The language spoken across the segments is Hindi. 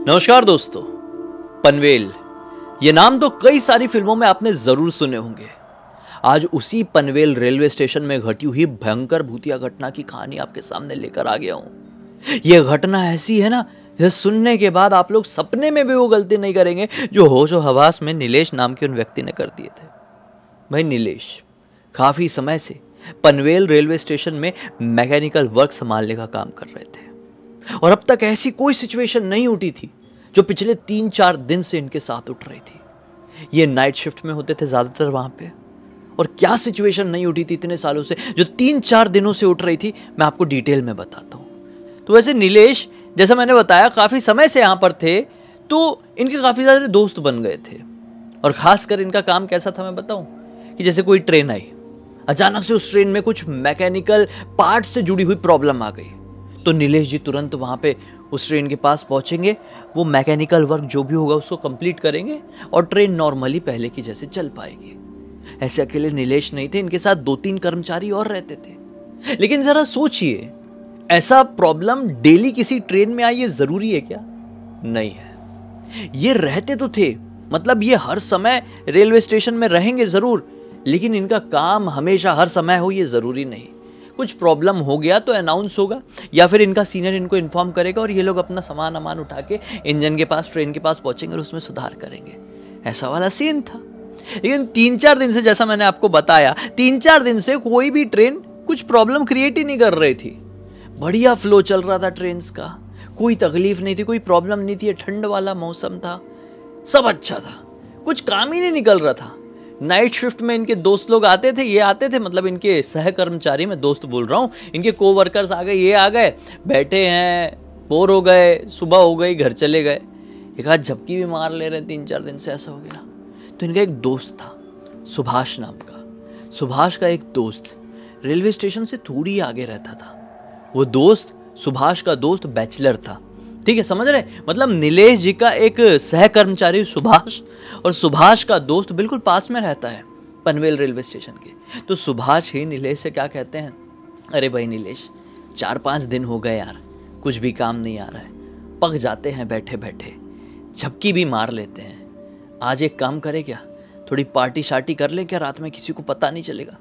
नमस्कार दोस्तों, पनवेल ये नाम तो कई सारी फिल्मों में आपने जरूर सुने होंगे। आज उसी पनवेल रेलवे स्टेशन में घटी हुई भयंकर भूतिया घटना की कहानी आपके सामने लेकर आ गया हूं। यह घटना ऐसी है ना, जिसे सुनने के बाद आप लोग सपने में भी वो गलती नहीं करेंगे जो होश और हवास में नीलेश नाम के उन व्यक्ति ने कर दिए थे। भाई नीलेश काफी समय से पनवेल रेलवे स्टेशन में मैकेनिकल वर्क संभालने का काम कर रहे थे और अब तक ऐसी कोई सिचुएशन नहीं उठी थी जो पिछले 3-4 दिन से इनके साथ उठ रही थी। ये नाइट शिफ्ट में होते थे ज्यादातर वहां पे, और क्या सिचुएशन नहीं उठी थी इतने सालों से जो 3-4 दिनों से उठ रही थी, मैं आपको डिटेल में बताता हूं। तो वैसे नीलेश, जैसा मैंने बताया, काफी समय से यहां पर थे, तो इनके काफी सारे दोस्त बन गए थे। और खासकर इनका काम कैसा था मैं बताऊं, कि जैसे कोई ट्रेन आई, अचानक से उस ट्रेन में कुछ मैकेनिकल पार्ट से जुड़ी हुई प्रॉब्लम आ गई, तो नीलेश जी तुरंत वहां पे उस ट्रेन के पास पहुंचेंगे, वो मैकेनिकल वर्क जो भी होगा उसको कंप्लीट करेंगे और ट्रेन नॉर्मली पहले की जैसे चल पाएगी। ऐसे अकेले नीलेश नहीं थे, इनके साथ 2-3 कर्मचारी और रहते थे। लेकिन जरा सोचिए, ऐसा प्रॉब्लम डेली किसी ट्रेन में आई, ये जरूरी है क्या? नहीं है। ये रहते तो थे, मतलब ये हर समय रेलवे स्टेशन में रहेंगे जरूर, लेकिन इनका काम हमेशा हर समय हो ये जरूरी नहीं। कुछ प्रॉब्लम हो गया तो अनाउंस होगा, या फिर इनका सीनियर इनको इन्फॉर्म करेगा और ये लोग अपना सामान अमान उठा के इंजन के पास, ट्रेन के पास पहुंचेंगे और उसमें सुधार करेंगे। ऐसा वाला सीन था। लेकिन 3-4 दिन से, जैसा मैंने आपको बताया, 3-4 दिन से कोई भी ट्रेन कुछ प्रॉब्लम क्रिएट ही नहीं कर रही थी। बढ़िया फ्लो चल रहा था ट्रेन का, कोई तकलीफ नहीं थी, कोई प्रॉब्लम नहीं थी। ठंड वाला मौसम था, सब अच्छा था, कुछ काम ही नहीं निकल रहा था। नाइट शिफ्ट में इनके दोस्त लोग आते थे, ये आते थे, मतलब इनके सहकर्मचारी, मैं दोस्त बोल रहा हूँ, इनके कोवर्कर्स आ गए, ये आ गए, बैठे हैं, बोर हो गए, सुबह हो गई, घर चले गए। एक आध झपकी भी मार ले रहे, 3-4 दिन से ऐसा हो गया। तो इनका एक दोस्त था, सुभाष नाम का। सुभाष का एक दोस्त रेलवे स्टेशन से थोड़ी आगे रहता था। वो दोस्त, सुभाष का दोस्त, बैचलर था। ठीक है, समझ रहे? मतलब नीलेश जी का एक सहकर्मचारी सुभाष, और सुभाष का दोस्त बिल्कुल पास में रहता है पनवेल रेलवे स्टेशन के। तो सुभाष ही नीलेश से क्या कहते हैं, अरे भाई नीलेश, 4-5 दिन हो गए यार, कुछ भी काम नहीं आ रहा है, पक जाते हैं बैठे बैठे, झपकी भी मार लेते हैं। आज एक काम करे क्या, थोड़ी पार्टी शार्टी कर ले क्या, रात में किसी को पता नहीं चलेगा।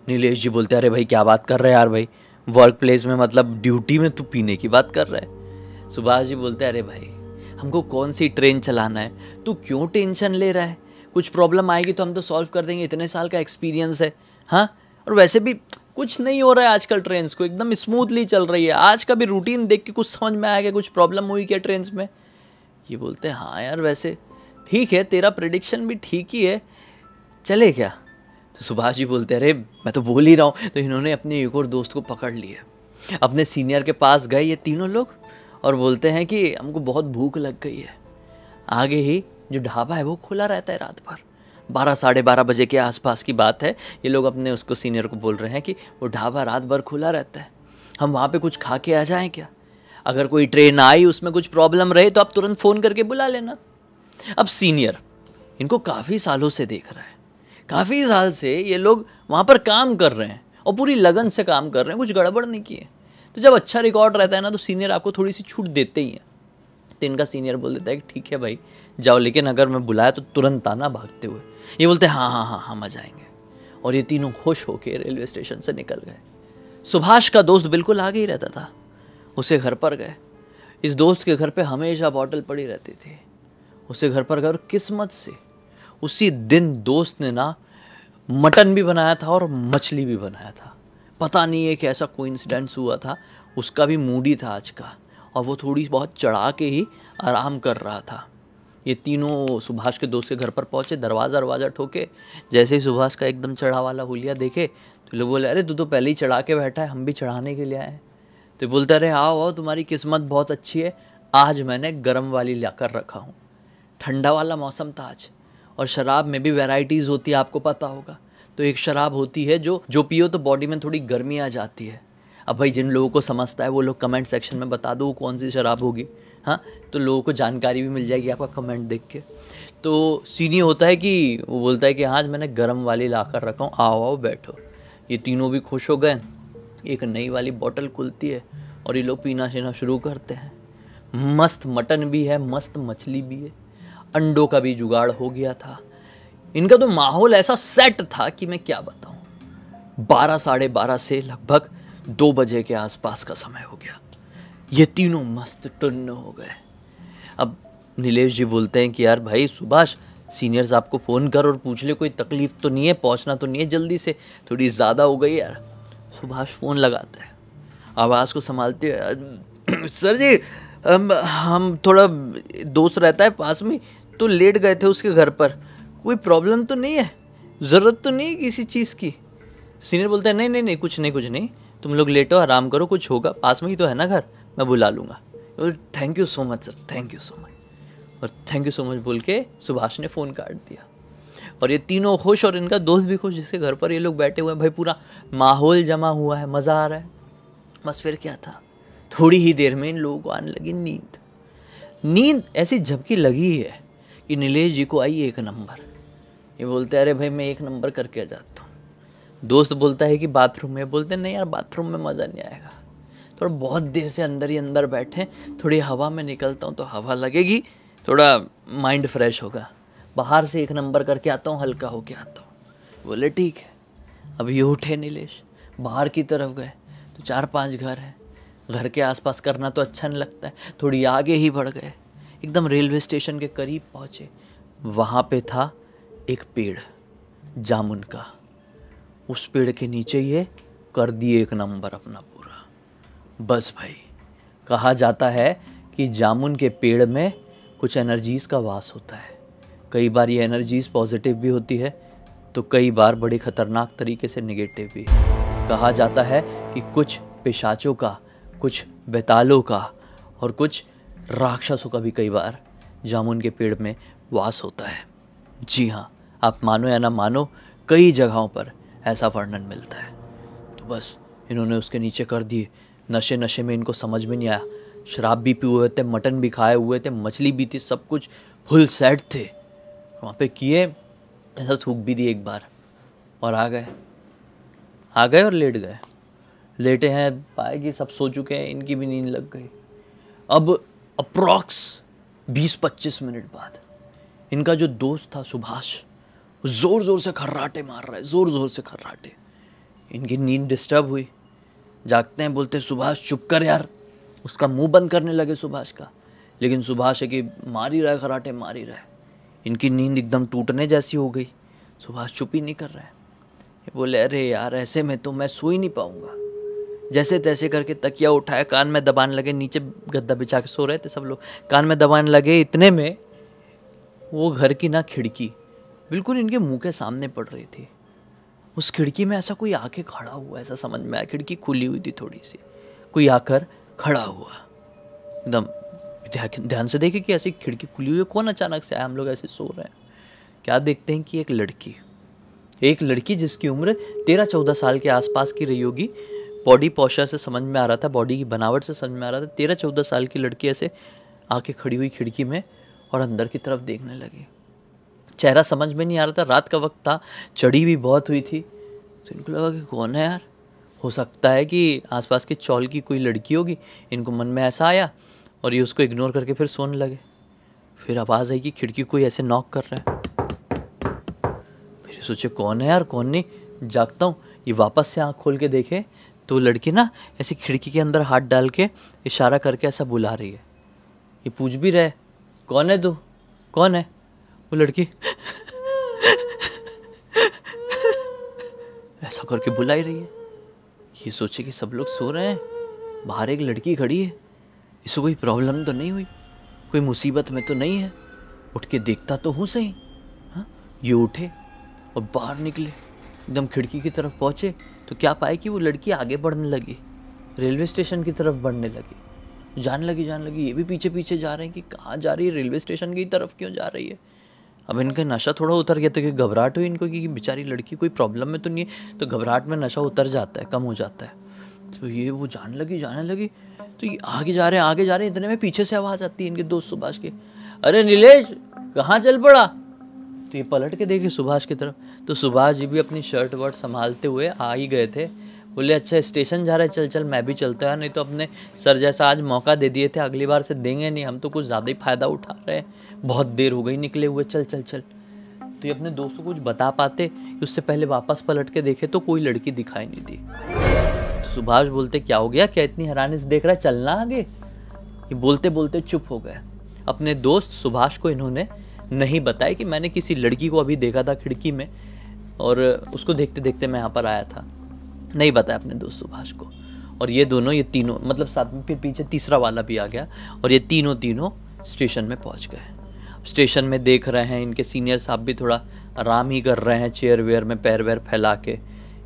नीलेश जी बोलते, अरे भाई क्या बात कर रहे हैं यार भाई, वर्क प्लेस में, मतलब ड्यूटी में तू पीने की बात कर रहा है। सुभाष जी बोलते, अरे भाई हमको कौन सी ट्रेन चलाना है, तू क्यों टेंशन ले रहा है, कुछ प्रॉब्लम आएगी तो हम तो सॉल्व कर देंगे, इतने साल का एक्सपीरियंस है। हाँ, और वैसे भी कुछ नहीं हो रहा है आजकल, ट्रेन्स को एकदम स्मूथली चल रही है। आज का भी रूटीन देख के कुछ समझ में आएगा, कुछ प्रॉब्लम हुई क्या ट्रेन्स में? ये बोलते हैं, हाँ यार वैसे ठीक है, तेरा प्रेडिक्शन भी ठीक ही है, चले क्या? तो सुभाष जी बोलते, अरे मैं तो बोल ही रहा हूँ। तो इन्होंने अपने एक और दोस्त को पकड़ लिया, अपने सीनियर के पास गए ये तीनों लोग, और बोलते हैं कि हमको बहुत भूख लग गई है। आगे ही जो ढाबा है वो खुला रहता है रात भर, 12-12:30 बजे के आसपास की बात है। ये लोग अपने उसको सीनियर को बोल रहे हैं कि वो ढाबा रात भर खुला रहता है, हम वहाँ पे कुछ खा के आ जाएं क्या? अगर कोई ट्रेन आई, उसमें कुछ प्रॉब्लम रहे तो आप तुरंत फ़ोन करके बुला लेना। अब सीनियर इनको काफ़ी सालों से देख रहा है, काफ़ी साल से ये लोग वहाँ पर काम कर रहे हैं और पूरी लगन से काम कर रहे हैं, कुछ गड़बड़ नहीं किए। तो जब अच्छा रिकॉर्ड रहता है ना, तो सीनियर आपको थोड़ी सी छूट देते ही हैं। तो इनका सीनियर बोल देता है कि ठीक है भाई जाओ, लेकिन अगर मैं बुलाया तो तुरंत आना भागते हुए। ये बोलते हैं हाँ हाँ हाँ हम आ जाएंगे। और ये तीनों खुश होकर रेलवे स्टेशन से निकल गए। सुभाष का दोस्त बिल्कुल आगे ही रहता था, उसे घर पर गए। इस दोस्त के घर पे हमेशा बॉटल पड़ी रहती थी, उसे घर पर गए और किस्मत से उसी दिन दोस्त ने ना मटन भी बनाया था और मछली भी बनाया था। पता नहीं है कि ऐसा कोइंसिडेंस हुआ था, उसका भी मूडी था आज का, और वो थोड़ी बहुत चढ़ा के ही आराम कर रहा था। ये तीनों सुभाष के दोस्त के घर पर पहुंचे, दरवाज़ा ठोके। जैसे ही सुभाष का एकदम चढ़ा वाला हुलिया देखे तो लोग बोले, अरे तू तो पहले ही चढ़ा के बैठा है, हम भी चढ़ाने के लिए आए। तो बोलते, अरे आओ आओ, तुम्हारी किस्मत बहुत अच्छी है, आज मैंने गर्म वाली लाकर रखा हूँ। ठंडा वाला मौसम था आज, और शराब में भी वैरायटीज़ होती है, आपको पता होगा। तो एक शराब होती है जो पियो तो बॉडी में थोड़ी गर्मी आ जाती है। अब भाई जिन लोगों को समझता है वो लोग कमेंट सेक्शन में बता दो कौन सी शराब होगी, हाँ, तो लोगों को जानकारी भी मिल जाएगी आपका कमेंट देख के। तो सीन ये होता है कि वो बोलता है कि आज मैंने गर्म वाली ला कर रखा हूँ, आओ आओ बैठो। ये तीनों भी खुश हो गए। एक नई वाली बॉटल खुलती है और ये लोग पीना शीना शुरू करते हैं। मस्त मटन भी है, मस्त मछली भी है, अंडों का भी जुगाड़ हो गया था। इनका तो माहौल ऐसा सेट था कि मैं क्या बताऊं। 12 साढ़े 12 से लगभग 2 बजे के आसपास का समय हो गया। ये तीनों मस्त टुन्न हो गए। अब नीलेश जी बोलते हैं कि यार भाई सुभाष, सीनियर्स आपको फ़ोन कर और पूछ ले कोई तकलीफ़ तो नहीं है, पहुंचना तो नहीं है जल्दी से, थोड़ी ज़्यादा हो गई यार। सुभाष फ़ोन लगाता है, आवाज़ को संभालते हुए, सर जी हम थोड़ा दोस्त रहता है पास में, तो लेट गए थे उसके घर पर, कोई प्रॉब्लम तो नहीं है, ज़रूरत तो नहीं है किसी चीज़ की। सीनियर बोलता है नहीं नहीं नहीं, कुछ नहीं, तुम लोग लेटो, आराम करो, कुछ होगा, पास में ही तो है ना घर, मैं बुला लूँगा। Thank you so much sir, thank you so much. और थैंक यू सो मच बोल के सुभाष ने फ़ोन काट दिया। और ये तीनों खुश और इनका दोस्त भी खुश, जिसके घर पर ये लोग बैठे हुए हैं। भाई पूरा माहौल जमा हुआ है, मज़ा आ रहा है। बस फिर क्या था, थोड़ी ही देर में इन लोगों को आने लगी नींद ऐसी झपकी लगी है कि नीलेश जी को आई 1 नंबर। ये बोलते हैं अरे भाई मैं 1 नंबर करके आ जाता हूँ। दोस्त बोलता है कि बाथरूम में, बोलते नहीं यार बाथरूम में मज़ा नहीं आएगा, थोड़ा बहुत देर से अंदर ही अंदर बैठे, थोड़ी हवा में निकलता हूँ तो हवा लगेगी, थोड़ा माइंड फ्रेश होगा, बाहर से 1 नंबर करके आता हूँ, हल्का होके आता हूँ। बोले ठीक है। अब ये उठे नीलेश, बाहर की तरफ गए तो 4-5 घर हैं, घर के आसपास करना तो अच्छा नहीं लगता है, थोड़ी आगे ही बढ़ गए, एकदम रेलवे स्टेशन के करीब पहुँचे। वहाँ पे था एक पेड़ जामुन का, उस पेड़ के नीचे ये कर दिए 1 नंबर अपना पूरा। बस भाई, कहा जाता है कि जामुन के पेड़ में कुछ एनर्जीज़ का वास होता है। कई बार ये एनर्जीज़ पॉजिटिव भी होती है तो कई बार बड़ी ख़तरनाक तरीके से नेगेटिव भी। कहा जाता है कि कुछ पिशाचों का, कुछ बेतालों का और कुछ राक्षसों का भी कई बार जामुन के पेड़ में वास होता है। जी हाँ, आप मानो या ना मानो, कई जगहों पर ऐसा वर्णन मिलता है। तो बस इन्होंने उसके नीचे कर दिए। नशे में इनको समझ में नहीं आया, शराब भी पिए हुए थे, मटन भी खाए हुए थे, मछली भी थी, सब कुछ फुल सेट थे। वहाँ पे किए, ऐसा थूक भी दिए एक बार और आ गए और लेट गए। लेटे हैं, पाए कि सब सो चुके हैं, इनकी भी नींद लग गई। अब अप्रॉक्स 20-25 मिनट बाद इनका जो दोस्त था सुभाष, ज़ोर से खर्राटे मार रहा है, ज़ोर से खर्राटे। इनकी नींद डिस्टर्ब हुई, जागते हैं, बोलते सुभाष चुप कर यार। उसका मुंह बंद करने लगे सुभाष का, लेकिन सुभाष है कि मार ही रहा है, खर्राटे मार ही रहा है। इनकी नींद एकदम टूटने जैसी हो गई, सुभाष चुप ही नहीं कर रहा है। ये बोले अरे यार ऐसे में तो मैं सो ही नहीं पाऊंगा। जैसे तैसे करके तकिया उठाया, कान में दबाने लगे, नीचे गद्दा बिछा के सो रहे थे सब लोग, कान में दबाने लगे। इतने में वो घर की ना खिड़की बिल्कुल इनके मुंह के सामने पड़ रही थी। उस खिड़की में ऐसा कोई आके खड़ा हुआ, ऐसा समझ में आया, खिड़की खुली हुई थी थोड़ी सी, कोई आकर खड़ा हुआ। एकदम ध्यान से देखे कि ऐसी खिड़की खुली हुई है, कौन अचानक से आया, हम लोग ऐसे सो रहे हैं। क्या देखते हैं कि एक लड़की जिसकी उम्र 13-14 साल के आसपास की रही होगी। बॉडी पोस्चर से समझ में आ रहा था, बॉडी की बनावट से समझ में आ रहा था, 13-14 साल की लड़की ऐसे आके खड़ी हुई खिड़की में और अंदर की तरफ देखने लगी। चेहरा समझ में नहीं आ रहा था, रात का वक्त था, चढ़ी भी बहुत हुई थी, तो इनको लगा कि कौन है यार, हो सकता है कि आसपास के चौल की कोई लड़की होगी। इनको मन में ऐसा आया और ये उसको इग्नोर करके फिर सोने लगे। फिर आवाज़ आई कि खिड़की कोई ऐसे नॉक कर रहा है। फिर सोचे कौन है यार, कौन नहीं, जागता हूँ। ये वापस से आँख खोल के देखे तो लड़की ना ऐसी खिड़की के अंदर हाथ डाल के इशारा करके ऐसा बुला रही है। ये पूछ भी रहे कौन है तू, कौन है? वो लड़की ऐसा करके बुला ही रही है। ये सोचे कि सब लोग सो रहे हैं, बाहर एक लड़की खड़ी है, इसको कोई प्रॉब्लम तो नहीं हुई, कोई मुसीबत में तो नहीं है, उठ के देखता तो हूँ सही। हाँ, ये उठे और बाहर निकले, एकदम खिड़की की तरफ पहुँचे तो क्या पाए कि वो लड़की आगे बढ़ने लगी, रेलवे स्टेशन की तरफ बढ़ने लगी, जाने लगी। ये भी पीछे पीछे जा रहे हैं कि कहाँ जा रही है, रेलवे स्टेशन की तरफ क्यों जा रही है। अब इनका नशा थोड़ा उतर गया, तो कि घबराहट हुई इनको कि बेचारी लड़की कोई प्रॉब्लम में तो नहीं है, तो घबराहट में नशा उतर जाता है, कम हो जाता है। तो ये वो जाने लगी तो ये आगे जा रहे हैं। इतने में पीछे से आवाज़ आती है इनके दोस्त सुभाष के, अरे नीलेश कहाँ चल पड़ा। ये पलट के देखे सुभाष की तरफ, तो सुभाष जी भी अपनी शर्ट वर्ट संभालते हुए आ ही गए थे। बोले अच्छा स्टेशन जा रहा है, चल चल मैं भी चलता है, नहीं तो अपने सर जैसा आज मौका दे दिए थे, अगली बार से देंगे नहीं, हम तो कुछ ज़्यादा ही फ़ायदा उठा रहे हैं, बहुत देर हो गई निकले हुए, चल चल चल। तो ये अपने दोस्त को कुछ बता पाते, उससे पहले वापस पलट के देखे तो कोई लड़की दिखाई नहीं दी। तो सुभाष बोलते क्या हो गया, क्या इतनी हैरानी से देख रहा है, चलना आगे। ये बोलते बोलते चुप हो गए। अपने दोस्त सुभाष को इन्होंने नहीं बताया कि मैंने किसी लड़की को अभी देखा था खिड़की में और उसको देखते देखते मैं यहाँ पर आया था, नहीं बताया अपने दोस्त सुभाष को। और ये दोनों, ये तीनों, मतलब साथ में फिर पीछे तीसरा वाला भी आ गया और ये तीनों स्टेशन में पहुँच गए। स्टेशन में देख रहे हैं इनके सीनियर साहब भी थोड़ा आराम ही कर रहे हैं चेयर वेयर में, पैर वैर फैला के।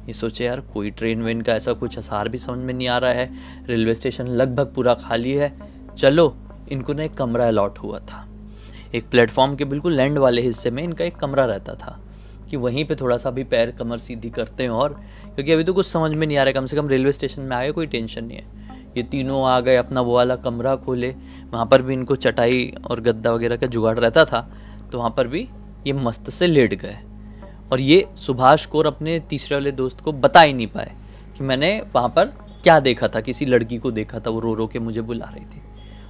ये सोचे यार कोई ट्रेन वेन का ऐसा कुछ असर भी समझ में नहीं आ रहा है, रेलवे स्टेशन लगभग पूरा खाली है, चलो। इनको ना एक कमरा अलॉट हुआ था, एक प्लेटफॉर्म के बिल्कुल लैंड वाले हिस्से में इनका एक कमरा रहता था कि वहीं पे थोड़ा सा भी पैर कमर सीधी करते हैं। और क्योंकि अभी तो कुछ समझ में नहीं आ रहा है, कम से कम रेलवे स्टेशन में आ गए, कोई टेंशन नहीं है। ये तीनों आ गए, अपना वो वाला कमरा खोले, वहाँ पर भी इनको चटाई और गद्दा वगैरह का जुगाड़ रहता था, तो वहाँ पर भी ये मस्त से लेट गए। और ये सुभाष को और अपने तीसरे वाले दोस्त को बता ही नहीं पाए कि मैंने वहाँ पर क्या देखा था, किसी लड़की को देखा था, वो रो रो के मुझे बुला रही थी।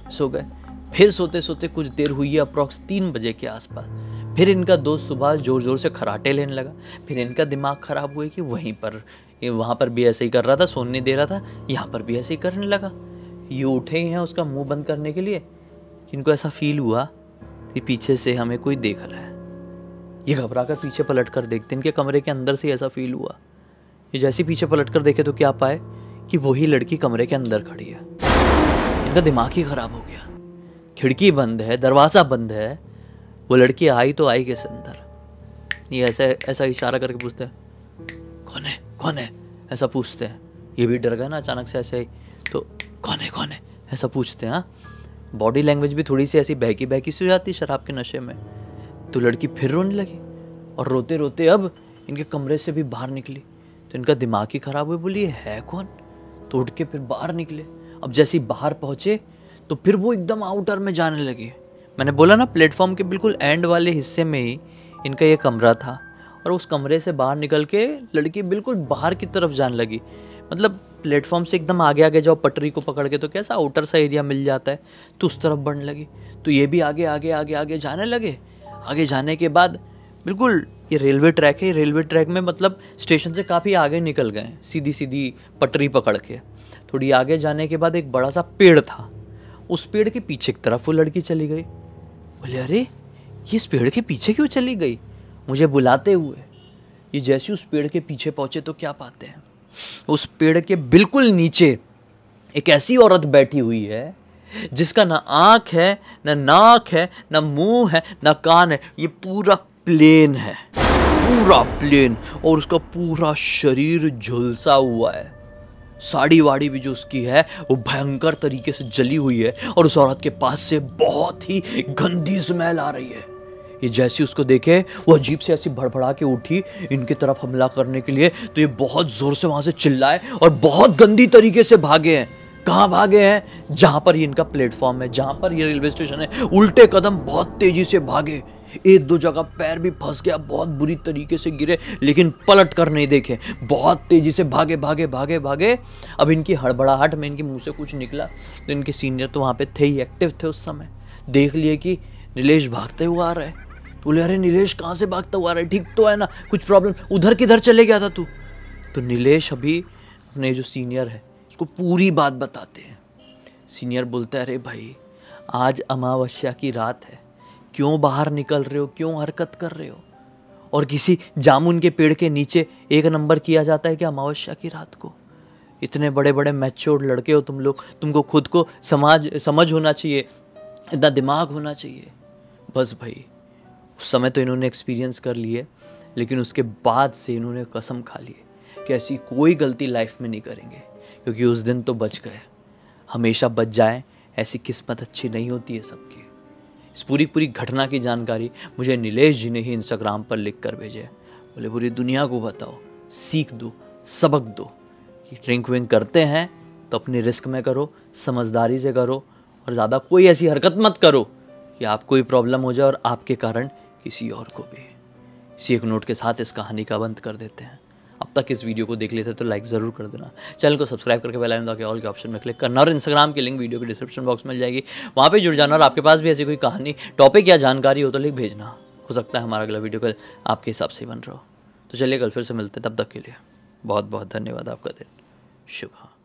सो गए। फिर सोते सोते कुछ देर हुई है, अप्रॉक्स 3 बजे के आसपास। फिर इनका दोस्त सुभाष जोर जोर से खराटे लेने लगा। फिर इनका दिमाग खराब हुआ कि वहीं पर, वहाँ पर भी ऐसे ही कर रहा था, सोने नहीं दे रहा था, यहाँ पर भी ऐसे ही करने लगा। ये उठे ही हैं उसका मुंह बंद करने के लिए, इनको ऐसा फील हुआ कि पीछे से हमें कोई देख रहा है। ये घबरा कर पीछे पलट कर देखते, इनके कमरे के अंदर से ऐसा फील हुआ। ये जैसे पीछे पलट कर देखे तो क्या पाए कि वही लड़की कमरे के अंदर खड़ी है। इनका दिमाग ही खराब हो गया। खिड़की बंद है, दरवाज़ा बंद है, वो लड़की आई तो आई कैसे अंदर। ये ऐसा इशारा करके पूछते हैं कौन है ऐसा पूछते हैं। ये भी डर गया ना अचानक से ऐसे ही, तो कौन है ऐसा पूछते हैं। हाँ, बॉडी लैंग्वेज भी थोड़ी सी ऐसी बहकी सी हो जाती शराब के नशे में। तो लड़की फिर रोने लगी और रोते रोते अब इनके कमरे से भी बाहर निकली। तो इनका दिमाग ही खराब हुआ, बोली है कौन। तो उठ के फिर बाहर निकले। अब जैसे ही बाहर पहुंचे तो फिर वो एकदम आउटर में जाने लगे। मैंने बोला ना, प्लेटफॉर्म के बिल्कुल एंड वाले हिस्से में ही इनका ये कमरा था और उस कमरे से बाहर निकल के लड़की बिल्कुल बाहर की तरफ जाने लगी। मतलब प्लेटफॉर्म से एकदम आगे आगे जाओ पटरी को पकड़ के तो कैसा आउटर सा एरिया मिल जाता है, तो उस तरफ बढ़ने लगी। तो ये भी आगे आगे आगे आगे जाने लगे। आगे जाने के बाद बिल्कुल ये रेलवे ट्रैक है, रेलवे ट्रैक में मतलब स्टेशन से काफ़ी आगे निकल गए, सीधी सीधी पटरी पकड़ के। थोड़ी आगे जाने के बाद एक बड़ा सा पेड़ था, उस पेड़ के पीछे की तरफ वो लड़की चली गई। बोले अरे ये इस पेड़ के पीछे क्यों चली गई मुझे बुलाते हुए। ये जैसे उस पेड़ के पीछे पहुंचे तो क्या पाते हैं, उस पेड़ के बिल्कुल नीचे एक ऐसी औरत बैठी हुई है जिसका ना आंख है, ना नाक है, ना मुंह है, ना कान है। ये पूरा प्लेन है, पूरा प्लेन, और उसका पूरा शरीर झुलसा हुआ है। साड़ी वाड़ी भी जो उसकी है वो भयंकर तरीके से जली हुई है और उस औरत के पास से बहुत ही गंदी स्मेल आ रही है। ये जैसी उसको देखे वो अजीब से ऐसी भड़बड़ा के उठी इनकी तरफ हमला करने के लिए। तो ये बहुत जोर से वहां से चिल्लाए और बहुत गंदी तरीके से भागे हैं। कहाँ भागे हैं, जहां पर ये इनका प्लेटफॉर्म है, जहां पर ये रेलवे स्टेशन है, उल्टे कदम बहुत तेजी से भागे। 1-2 जगह पैर भी फंस गया, बहुत बुरी तरीके से गिरे, लेकिन पलट कर नहीं देखे, बहुत तेजी से भागे भागे भागे भागे। अब इनकी हड़बड़ाहट में इनके मुंह से कुछ निकला तो इनके सीनियर तो वहाँ पे थे ही, एक्टिव थे उस समय। देख लिए कि नीलेश भागते हुए आ रहा है। तो बोले अरे नीलेश कहाँ से भागता हुआ आ रहा है, ठीक तो है ना, कुछ प्रॉब्लम, उधर किधर चले गया था तू। तो नीलेश अभी अपने जो सीनियर है उसको पूरी बात बताते हैं। सीनियर बोलता है अरे भाई आज अमावस्या की रात है, क्यों बाहर निकल रहे हो, क्यों हरकत कर रहे हो। और किसी जामुन के पेड़ के नीचे 1 नंबर किया जाता है कि अमावस्या की रात को। इतने बड़े बड़े मैच्योर्ड लड़के हो तुम लोग, तुमको खुद को समझ होना चाहिए, इतना दिमाग होना चाहिए। बस भाई उस समय तो इन्होंने एक्सपीरियंस कर लिए, लेकिन उसके बाद से इन्होंने कसम खा ली कि ऐसी कोई गलती लाइफ में नहीं करेंगे, क्योंकि उस दिन तो बच गए। हमेशा बच जाए ऐसी किस्मत अच्छी नहीं होती है सबकी। इस पूरी घटना की जानकारी मुझे नीलेश जी ने ही इंस्टाग्राम पर लिख कर भेजे। बोले पूरी दुनिया को बताओ, सीख दो, सबक दो कि ड्रिंक विंक करते हैं तो अपनी रिस्क में करो, समझदारी से करो, और ज़्यादा कोई ऐसी हरकत मत करो कि आपको ही प्रॉब्लम हो जाए और आपके कारण किसी और को भी। इसी एक नोट के साथ इस कहानी का बंद कर देते हैं। अब तक इस वीडियो को देख लेते तो लाइक ज़रूर कर देना, चैनल को सब्सक्राइब करके बेल आइकन दबा के ऑल के ऑप्शन में क्लिक करना, और इंस्टाग्राम की लिंक वीडियो के डिस्क्रिप्शन बॉक्स में मिल जाएगी, वहाँ पे जुड़ जाना। और आपके पास भी ऐसी कोई कहानी, टॉपिक या जानकारी हो तो लिख भेजना, हो सकता है हमारा अगला वीडियो कल आपके हिसाब से बन रहा हो। तो चलिए कल फिर से मिलते हैं, तब तक के लिए बहुत बहुत धन्यवाद। आपका दिन शुभ हो।